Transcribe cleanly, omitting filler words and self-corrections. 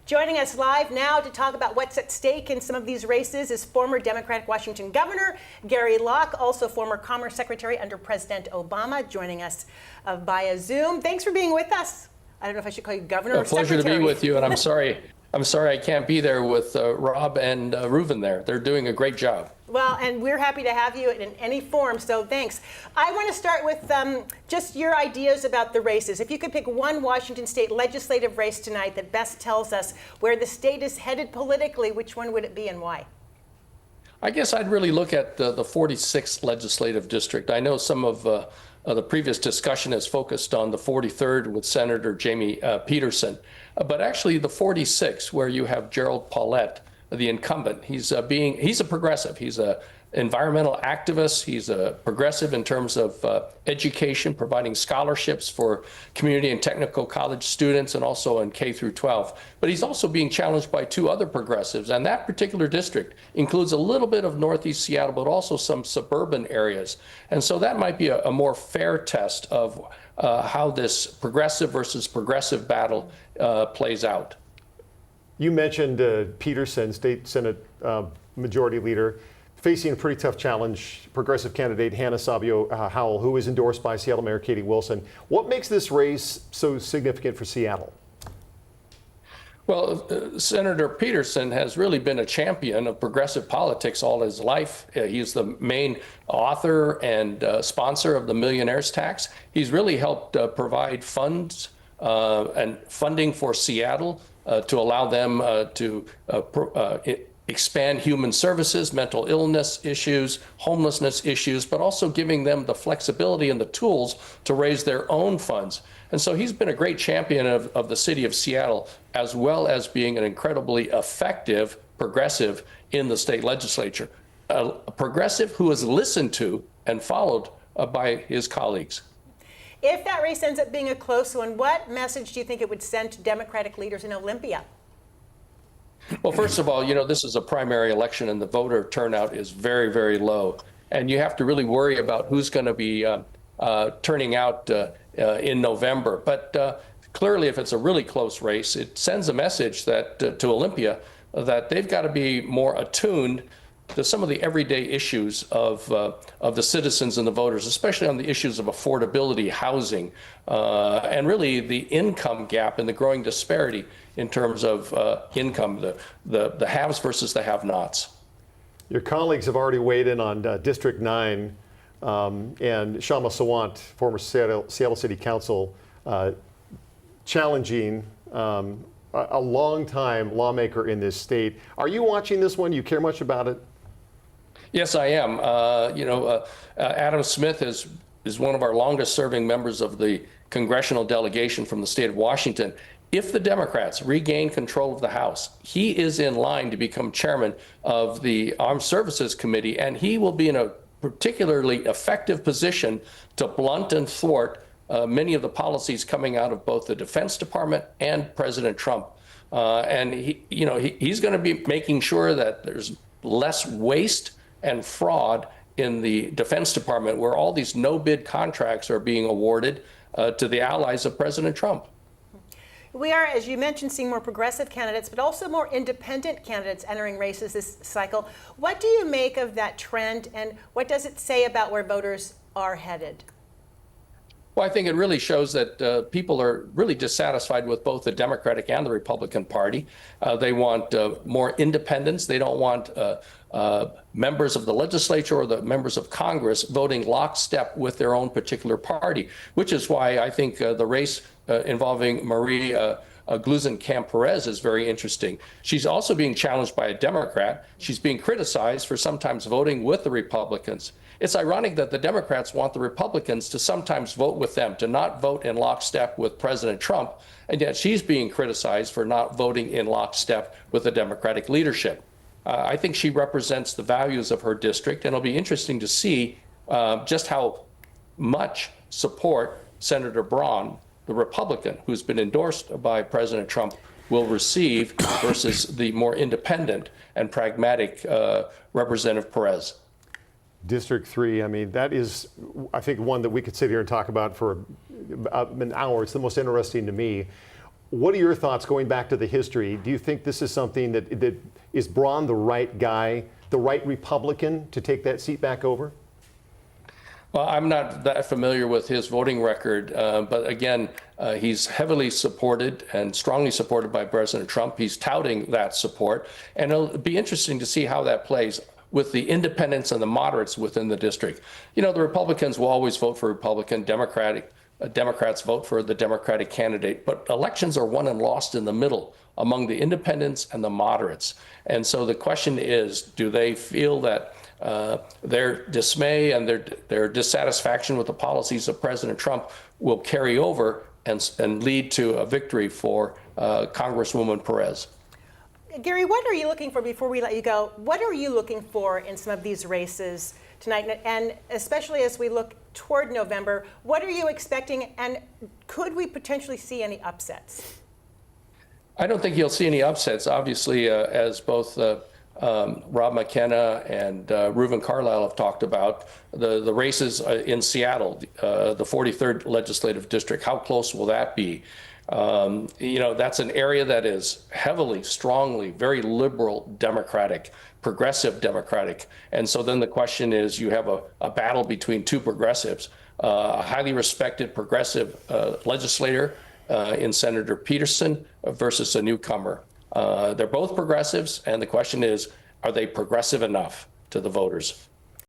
Joining us live now to talk about what's at stake in some of these races is former Democratic Washington Governor Gary Locke, also former Commerce Secretary under President Obama, joining us via Zoom. Thanks for being with us. I don't know if I should call you Governor or Secretary. A pleasure to be with you, and I'm sorry I can't be there with Rob and Reuven there. They're doing a great job. Well, and we're happy to have you in any form, so thanks. I want to start with just your ideas about the races. If you could pick one Washington state legislative race tonight that best tells us where the state is headed politically, which one would it be and why? I guess I'd really look at the 46th legislative district. I know some of the previous discussion is focused on the 43rd with Senator Jamie Peterson, but actually the 46th, where you have Gerald Paulette, the incumbent. He's a progressive. He's a environmental activist. He's a progressive in terms of education, providing scholarships for community and technical college students, and also in K through 12. But he's also being challenged by two other progressives, and that particular district includes a little bit of Northeast Seattle, but also some suburban areas. And so that might be a more fair test of how this progressive versus progressive battle plays out. You mentioned Peterson, State Senate Majority Leader, facing a pretty tough challenge, progressive candidate Hannah Sabio Howell, who is endorsed by Seattle Mayor Katie Wilson. What makes this race so significant for Seattle? Well, Senator Peterson has really been a champion of progressive politics all his life. He's the main author and sponsor of the millionaire's tax. He's really helped provide funds and funding for Seattle to allow them to expand human services, mental illness issues, homelessness issues, but also giving them the flexibility and the tools to raise their own funds. And so he's been a great champion of the city of Seattle, as well as being an incredibly effective progressive in the state legislature. A progressive who is listened to and followed by his colleagues. If that race ends up being a close one, what message do you think it would send to Democratic leaders in Olympia? Well, first of all, you know, this is a primary election and the voter turnout is very, very low. And you have to really worry about who's going to be turning out in November. But clearly, if it's a really close race, it sends a message that to Olympia that they've got to be more attuned to some of the everyday issues of the citizens and the voters, especially on the issues of affordability, housing, and really the income gap and the growing disparity in terms of income, the haves versus the have-nots. Your colleagues have already weighed in on District 9, and Shama Sawant, former Seattle City Council, challenging a long-time lawmaker in this state. Are you watching this one? Do you care much about it? Yes, I am. Adam Smith is one of our longest-serving members of the congressional delegation from the state of Washington. If the Democrats regain control of the House, he is in line to become chairman of the Armed Services Committee, and he will be in a particularly effective position to blunt and thwart many of the policies coming out of both the Defense Department and President Trump. And he's going to be making sure that there's less waste and fraud in the Defense Department, where all these no-bid contracts are being awarded to the allies of President Trump. We are, as you mentioned, seeing more progressive candidates, but also more independent candidates entering races this cycle. What do you make of that trend, and what does it say about where voters are headed? Well, I think it really shows that people are really dissatisfied with both the Democratic and the Republican Party. They want more independence. They don't want members of the legislature or the members of Congress voting lockstep with their own particular party, which is why I think the race involving Marie Gluesenkamp-Perez is very interesting. She's also being challenged by a Democrat. She's being criticized for sometimes voting with the Republicans. It's ironic that the Democrats want the Republicans to sometimes vote with them, to not vote in lockstep with President Trump, and yet she's being criticized for not voting in lockstep with the Democratic leadership. I think she represents the values of her district, and it'll be interesting to see just how much support Senator Braun, the Republican who's been endorsed by President Trump, will receive versus the more independent and pragmatic Representative Perez. District 3, I mean, that is, I think, one that we could sit here and talk about for an hour. It's the most interesting to me. What are your thoughts going back to the history? Do you think this is something that is Braun the right guy, the right Republican to take that seat back over? Well, I'm not that familiar with his voting record, but again, he's heavily supported and strongly supported by President Trump. He's touting that support, and it'll be interesting to see how that plays with the independents and the moderates within the district. You know, the Republicans will always vote for Republican, Democrats vote for the Democratic candidate, but elections are won and lost in the middle among the independents and the moderates. And so the question is, do they feel that their dismay and their dissatisfaction with the policies of President Trump will carry over and lead to a victory for Congresswoman Perez? Gary, what are you looking for, before we let you go, what are you looking for in some of these races tonight? And especially as we look toward November, what are you expecting, and could we potentially see any upsets? I don't think you'll see any upsets. Obviously, as both Rob McKenna and Reuven Carlyle have talked about, the races in Seattle, the 43rd legislative district, how close will that be? You know, that's an area that is heavily, strongly, very liberal Democratic, progressive Democratic. And so then the question is, you have a battle between two progressives, a highly respected progressive legislator in Senator Peterson versus a newcomer. They're both progressives, and the question is, are they progressive enough to the voters?